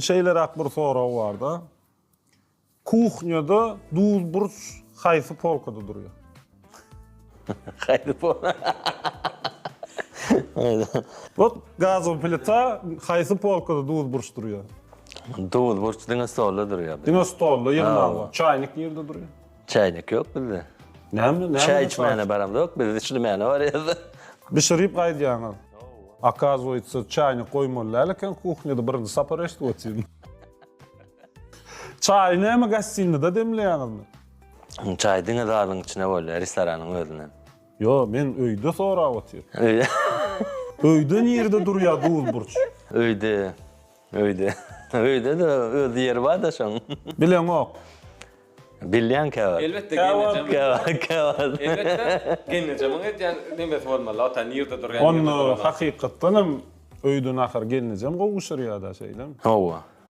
Şeyler akbir sorağı var da. Kuhnyada duz burç haysı polkada duruyor. Haydi bu. Bak gazın plita haysı polkada duz burç duruyor. Doğul borçluğuna stolda duruyor. Dine stolda yığınağı var. Çaynik yerde duruyor. Çaynak yok bizde. Ne? Çay içmeyene baramda yok. Bizde içmeyene var ya. Bir şirip qaydiyaňa. Akazoytsa çayni koymalarken kuhnyada birini sapar eşdi otin. Çay näme gassini da demleýäňizmi? Çay dine dağının içine böyle restoranın özünden. Yo, men öýde sorap otyr. Öyle. Öýde ýerde durýar duz burç. Öyle. Öyle de öz yeri var da şoň. Bilen ok. Bilýän käwat. Elbette geleceğim. Käwat. Elbette geleceğim. Ama yani demet olmalı. O tan yerde durgan. Onu hakykatdan hem öýden ahir gelnejem gowuşur ýa-da şeýlem. Howa.